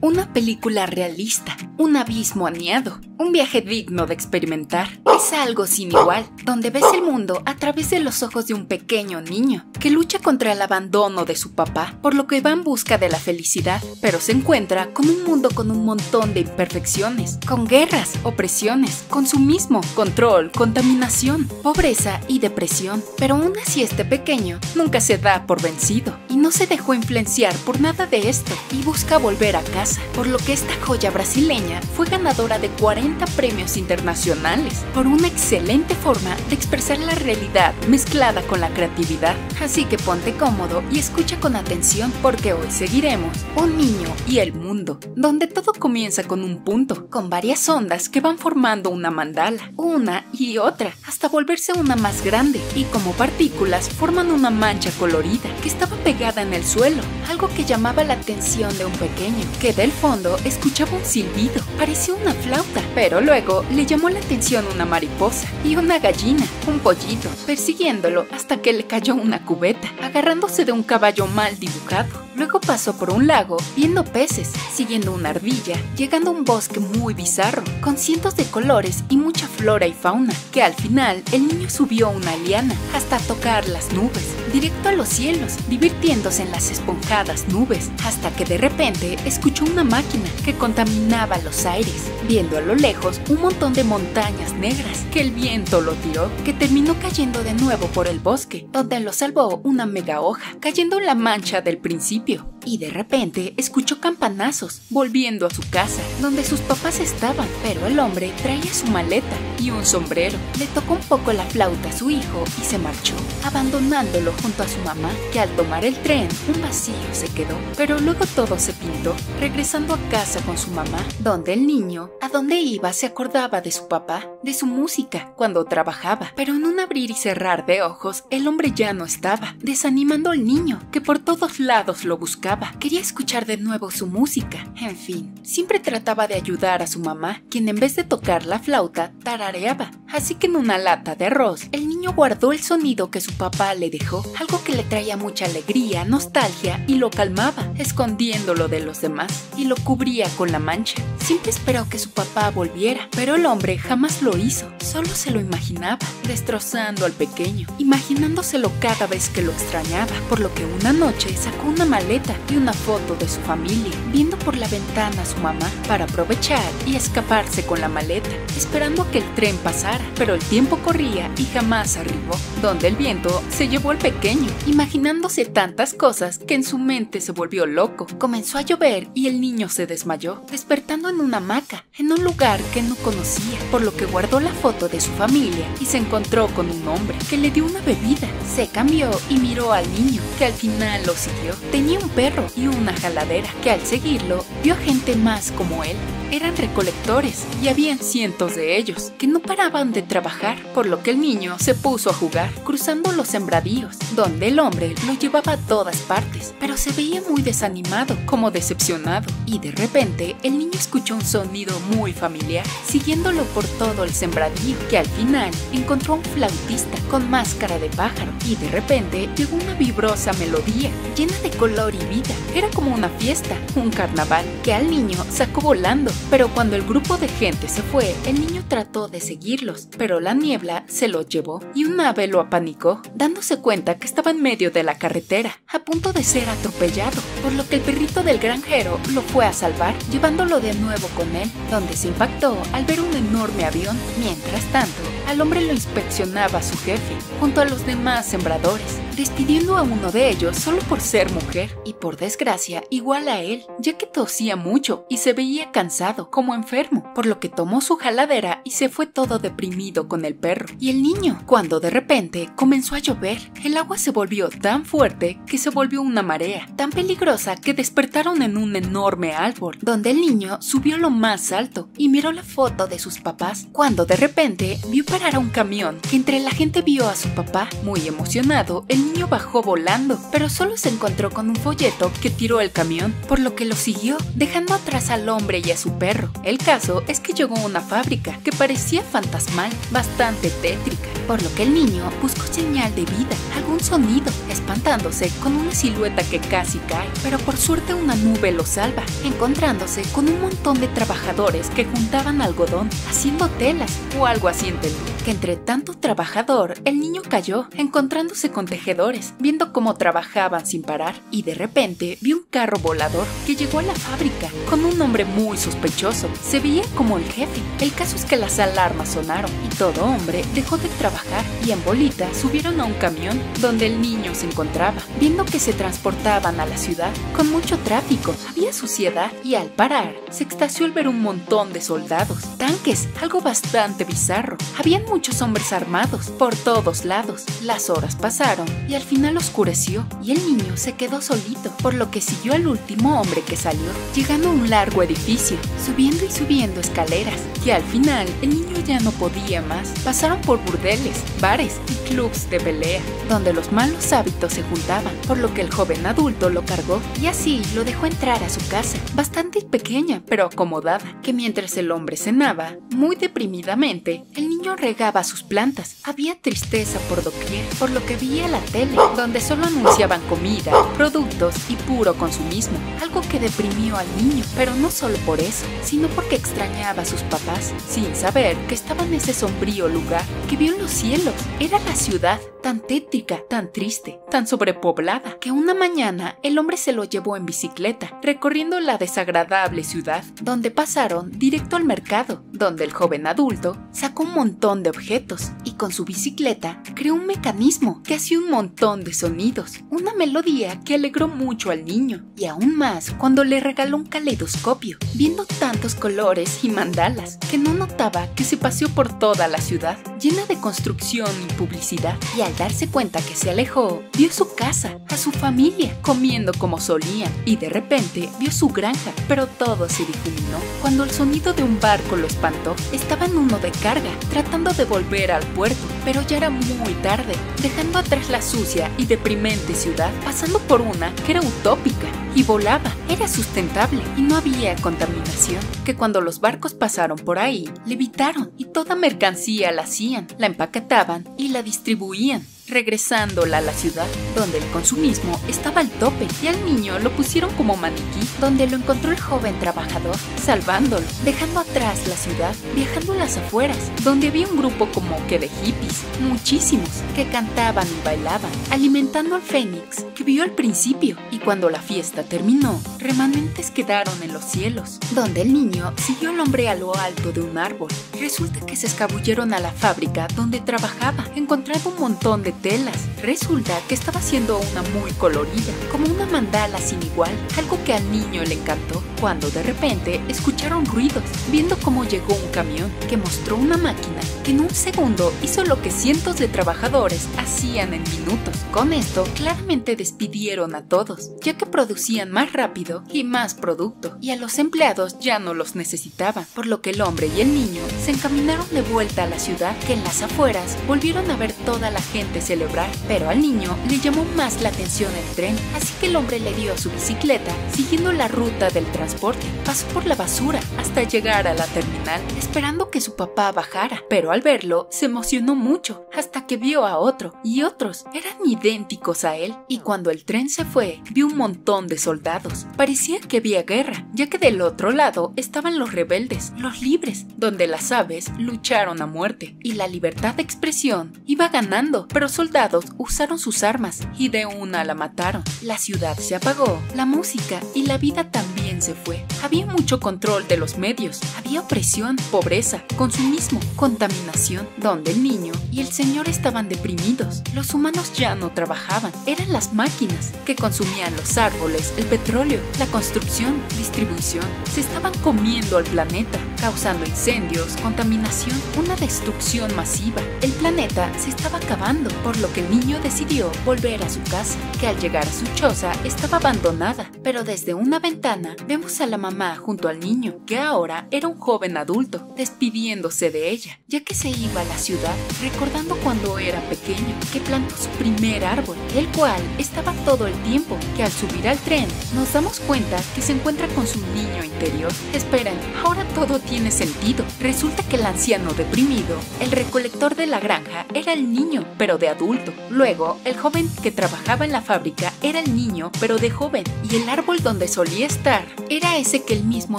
Una película realista, un abismo aniado, un viaje digno de experimentar. Es algo sin igual, donde ves el mundo a través de los ojos de un pequeño niño que lucha contra el abandono de su papá, por lo que va en busca de la felicidad, pero se encuentra con un mundo con un montón de imperfecciones, con guerras, opresiones, consumismo, control, contaminación, pobreza y depresión. Pero aún así este pequeño nunca se da por vencido y no se dejó influenciar por nada de esto y busca volver a casa, por lo que esta joya brasileña fue ganadora de 40 premios internacionales por una excelente forma de expresar la realidad mezclada con la creatividad. Así que ponte cómodo y escucha con atención, porque hoy seguiremos Un niño y el mundo, donde todo comienza con un punto, con varias ondas que van formando una mandala, una y otra, hasta volverse una más grande, y como partículas forman una mancha colorida que estaba pegada en el suelo, algo que llamaba la atención de un pequeño, que del fondo escuchaba un silbido, parecía una flauta, pero luego le llamó la atención una mariposa y una gallina, un pollito, persiguiéndolo hasta que le cayó una cubeta, agarrándose de un caballo mal dibujado. Luego pasó por un lago, viendo peces, siguiendo una ardilla, llegando a un bosque muy bizarro, con cientos de colores y mucha flora y fauna, que al final el niño subió una liana hasta tocar las nubes, directo a los cielos, divirtiéndose en las esponjadas nubes, hasta que de repente escuchó una máquina que contaminaba los aires, viendo a lo lejos un montón de montañas negras, que el viento lo tiró, que terminó cayendo de nuevo por el bosque, donde lo salvó una mega hoja, cayendo en la mancha del principio. Y de repente escuchó campanazos, volviendo a su casa, donde sus papás estaban, pero el hombre traía su maleta y un sombrero. Le tocó un poco la flauta a su hijo y se marchó, abandonándolo junto a su mamá, que al tomar el tren, un vacío se quedó. Pero luego todo se pintó, regresando a casa con su mamá, donde el niño, a donde iba, se acordaba de su papá, de su música, cuando trabajaba. Pero en un abrir y cerrar de ojos, el hombre ya no estaba, desanimando al niño, que por todos lados lo buscaba. Quería escuchar de nuevo su música. En fin, siempre trataba de ayudar a su mamá, quien en vez de tocar la flauta, tarareaba. Así que en una lata de arroz, el niño guardó el sonido que su papá le dejó, algo que le traía mucha alegría, nostalgia y lo calmaba, escondiéndolo de los demás, y lo cubría con la mancha. Siempre esperó que su papá volviera, pero el hombre jamás lo hizo, solo se lo imaginaba, destrozando al pequeño, imaginándoselo cada vez que lo extrañaba, por lo que una noche sacó una maleta y una foto de su familia, viendo por la ventana a su mamá para aprovechar y escaparse con la maleta, esperando a que el tren pasara, pero el tiempo corría y jamás arribó, donde el viento se llevó al pequeño, imaginándose tantas cosas que en su mente se volvió loco. Comenzó a llover y el niño se desmayó, despertando en una hamaca, en un lugar que no conocía, por lo que guardó la foto de su familia y se encontró con un hombre que le dio una bebida. Se cambió y miró al niño, que al final lo siguió. Tenía un perro y una jaladera, que al seguirlo vio gente más como él. Eran recolectores y habían cientos de ellos que no paraban de trabajar, por lo que el niño se puso a jugar, cruzando los sembradíos, donde el hombre lo llevaba a todas partes, pero se veía muy desanimado, como decepcionado, y de repente el niño escuchó un sonido muy familiar, siguiéndolo por todo el sembradío, que al final encontró a un flautista con máscara de pájaro, y de repente llegó una vibrosa melodía llena de color y vida. Era como una fiesta, un carnaval, que al niño sacó volando. Pero cuando el grupo de gente se fue, el niño trató de seguirlos, pero la niebla se lo llevó y un ave lo apanicó, dándose cuenta que estaba en medio de la carretera, a punto de ser atropellado, por lo que el perrito del granjero lo fue a salvar, llevándolo de nuevo con él, donde se impactó al ver un enorme avión. Mientras tanto, al hombre lo inspeccionaba su jefe, junto a los demás sembradores, despidiendo a uno de ellos solo por ser mujer, y por desgracia igual a él, ya que tosía mucho y se veía cansado, como enfermo, por lo que tomó su jaladera y se fue todo deprimido con el perro y el niño, cuando de repente comenzó a llover. El agua se volvió tan fuerte que se volvió una marea, tan peligrosa que despertaron en un enorme árbol, donde el niño subió lo más alto y miró la foto de sus papás, cuando de repente vio parar a un camión, que entre la gente vio a su papá. Muy emocionado, el niño bajó volando, pero solo se encontró con un folleto que tiró el camión, por lo que lo siguió, dejando atrás al hombre y a su perro. El caso es que llegó a una fábrica que parecía fantasmal, bastante tétrica, por lo que el niño buscó señal de vida, algún sonido, espantándose con una silueta que casi cae, pero por suerte una nube lo salva, encontrándose con un montón de trabajadores que juntaban algodón, haciendo telas o algo así entendí. Que entre tanto trabajador, el niño cayó, encontrándose con tejedores, viendo cómo trabajaban sin parar, y de repente vio un carro volador que llegó a la fábrica con un hombre muy sospechoso. Se veía como el jefe. El caso es que las alarmas sonaron y todo hombre dejó de trabajar y en bolita subieron a un camión donde el niño se encontraba, viendo que se transportaban a la ciudad con mucho tráfico. Había suciedad y al parar se extasió al ver un montón de soldados, tanques, algo bastante bizarro. Habían muchos hombres armados por todos lados. Las horas pasaron y al final oscureció y el niño se quedó solito, por lo que siguió al último hombre que salió, llegando a un largo edificio, subiendo y subiendo escaleras, y al final el niño ya no podía más. Pasaron por burdeles, bares y clubs de pelea, donde los malos hábitos se juntaban, por lo que el joven adulto lo cargó y así lo dejó entrar a su casa, bastante pequeña pero acomodada, que mientras el hombre cenaba, muy deprimidamente, el niño regaba sus plantas. Había tristeza por doquier, por lo que veía la tele, donde solo anunciaban comida, productos y puro consumismo, algo que deprimió al niño, pero no solo por eso, sino porque extrañaba a sus papás, sin saber que estaba en ese sombrío lugar que vio en los cielos. Era la ciudad, tan tétrica, tan triste, tan sobrepoblada, que una mañana el hombre se lo llevó en bicicleta, recorriendo la desagradable ciudad, donde pasaron directo al mercado, donde el joven adulto sacó un montón de objetos y con su bicicleta creó un mecanismo que hacía un montón de sonidos, una melodía que alegró mucho al niño, y aún más cuando le regaló un caleidoscopio, viendo tantos colores y mandalas, que no notaba que se paseó por toda la ciudad, llena de construcción y publicidad, y al darse cuenta que se alejó, vio su casa, a su familia, comiendo como solían, y de repente vio su granja, pero todo se difuminó cuando el sonido de un barco lo espantó. Estaba en uno de carga, tratando de volver al puerto, pero ya era muy tarde, dejando atrás la sucia y deprimente ciudad, pasando por una que era utópica y volaba, era sustentable y no había contaminación, que cuando los barcos pasaron por ahí, levitaron y toda mercancía la hacían, la empaquetaban y la distribuían, regresándola a la ciudad, donde el consumismo estaba al tope, y al niño lo pusieron como maniquí, donde lo encontró el joven trabajador, salvándolo, dejando atrás la ciudad, viajando a las afueras, donde había un grupo como que de hippies, muchísimos, que cantaban y bailaban, alimentando al fénix que vio al principio, y cuando la fiesta terminó, remanentes quedaron en los cielos, donde el niño siguió al hombre a lo alto de un árbol. Resulta que se escabulleron a la fábrica donde trabajaba, encontrando un montón de telas. Resulta que estaba haciendo una muy colorida, como una mandala sin igual, algo que al niño le encantó, cuando de repente escucharon ruidos, viendo cómo llegó un camión que mostró una máquina que en un segundo hizo lo que cientos de trabajadores hacían en minutos. Con esto claramente despidieron a todos, ya que producían más rápido y más producto, y a los empleados ya no los necesitaban, por lo que el hombre y el niño se encaminaron de vuelta a la ciudad, que en las afueras volvieron a ver toda la gente celebrar, pero al niño le llamó más la atención el tren, así que el hombre le dio su bicicleta siguiendo la ruta del transporte. Pasó por la basura hasta llegar a la terminal, esperando que su papá bajara, pero al verlo se emocionó mucho, hasta que vio a otro, y otros eran idénticos a él, y cuando el tren se fue, vio un montón de soldados. Parecía que había guerra, ya que del otro lado estaban los rebeldes, los libres, donde las aves lucharon a muerte, y la libertad de expresión iba ganando, pero soldados usaron sus armas y de una la mataron. La ciudad se apagó, la música y la vida también se fue. Había mucho control de los medios, había opresión, pobreza, consumismo, contaminación, donde el niño y el señor estaban deprimidos. Los humanos ya no trabajaban, eran las máquinas que consumían los árboles, el petróleo, la construcción, distribución. Se estaban comiendo al planeta, causando incendios, contaminación, una destrucción masiva. El planeta se estaba acabando por lo que el niño decidió volver a su casa, que al llegar a su choza estaba abandonada, pero desde una ventana vemos a la mamá junto al niño, que ahora era un joven adulto, despidiéndose de ella, ya que se iba a la ciudad, recordando cuando era pequeño, que plantó su primer árbol, el cual estaba todo el tiempo, que al subir al tren nos damos cuenta que se encuentra con su niño interior. Esperen, ahora todo tiene sentido. Resulta que el anciano deprimido, el recolector de la granja, era el niño, pero de adulto. Luego, el joven que trabajaba en la fábrica era el niño, pero de joven. Y el árbol donde solía estar era ese que él mismo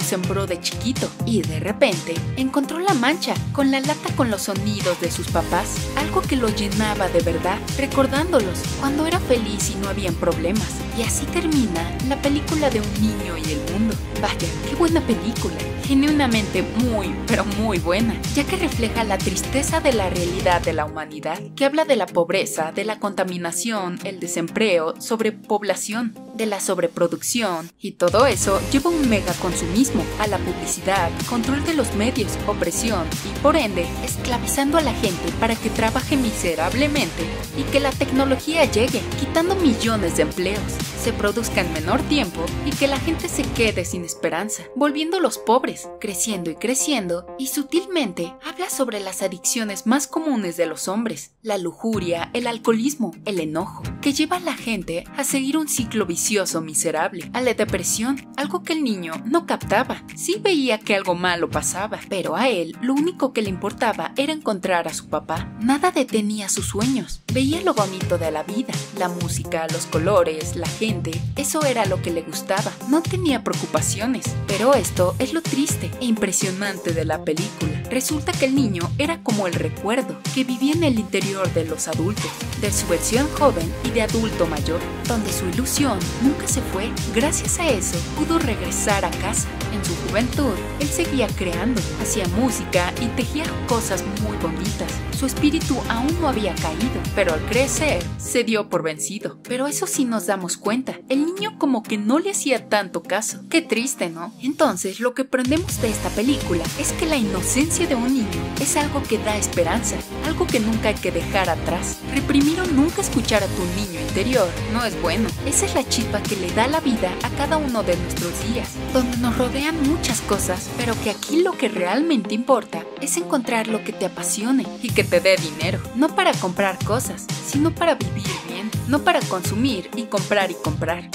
sembró de chiquito. Y de repente, encontró la mancha, con la lata con los sonidos de sus papás. Algo que lo llenaba de verdad, recordándolos cuando era feliz y no habían problemas. Y así termina la película de un niño y el mundo. Vaya, qué buena película. Genuinamente muy, pero muy buena, ya que refleja la tristeza de la realidad de la humanidad, que habla de la pobreza, de la contaminación, el desempleo, sobrepoblación, de la sobreproducción, y todo eso lleva un megaconsumismo, a la publicidad, control de los medios, opresión y por ende esclavizando a la gente para que trabaje miserablemente y que la tecnología llegue, quitando millones de empleos, se produzca en menor tiempo y que la gente se quede sin esperanza, volviéndolos pobres, creciendo y sutilmente habla sobre las adicciones más comunes de los hombres, la lujuria, el alcoholismo, el enojo, que lleva a la gente a seguir un ciclo vicioso miserable, a la depresión, algo que el niño no captaba. Sí veía que algo malo pasaba, pero a él lo único que le importaba era encontrar a su papá. Nada detenía sus sueños, veía lo bonito de la vida, la música, los colores, la gente, eso era lo que le gustaba, no tenía preocupaciones. Pero esto es lo triste e impresionante de la película. Resulta que el niño era como el recuerdo que vivía en el interior de los adultos, de su versión joven y de adulto mayor, donde su ilusión nunca se fue. Gracias a eso pudo regresar a casa. En su juventud, él seguía creando, hacía música y tejía cosas muy bonitas. Su espíritu aún no había caído, pero al crecer se dio por vencido. Pero eso sí nos damos cuenta, el niño como que no le hacía tanto caso. Qué triste, ¿no? Entonces lo que aprendemos de esta película es que la inocencia de un niño es algo que da esperanza, algo que nunca hay que dejar atrás. Reprimir o nunca escuchar a tu niño interior no es bueno. Esa es la chispa que le da la vida a cada uno de nuestros días, donde nos rodean muchas cosas, pero que aquí lo que realmente importa es encontrar lo que te apasione y que te dé dinero, no para comprar cosas, sino para vivir bien, no para consumir y comprar,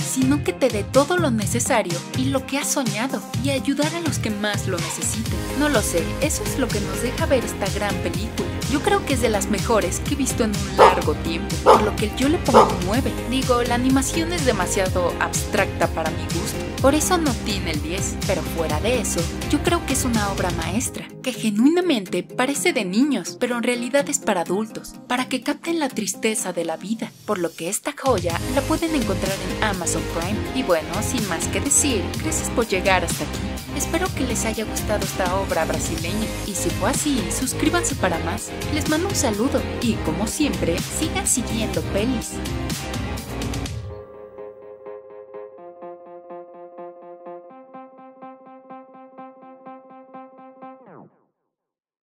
sino que te dé todo lo necesario y lo que has soñado y ayudar a los que más lo necesiten. No lo sé, eso es lo que nos deja ver esta gran película. Yo creo que es de las mejores que he visto en un largo tiempo, por lo que yo le pongo un 9. Digo, la animación es demasiado abstracta para mi gusto, por eso no tiene el 10, pero fuera de eso, yo creo que es una obra maestra, que genuinamente parece de niños, pero en realidad es para adultos, para que capten la tristeza de la vida, por lo que esta joya la pueden encontrar en Amazon Prime. Y bueno, sin más que decir, gracias por llegar hasta aquí. Espero que les haya gustado esta obra brasileña, y si fue así, suscríbanse para más. Les mando un saludo y como siempre, sigan siguiendo pelis.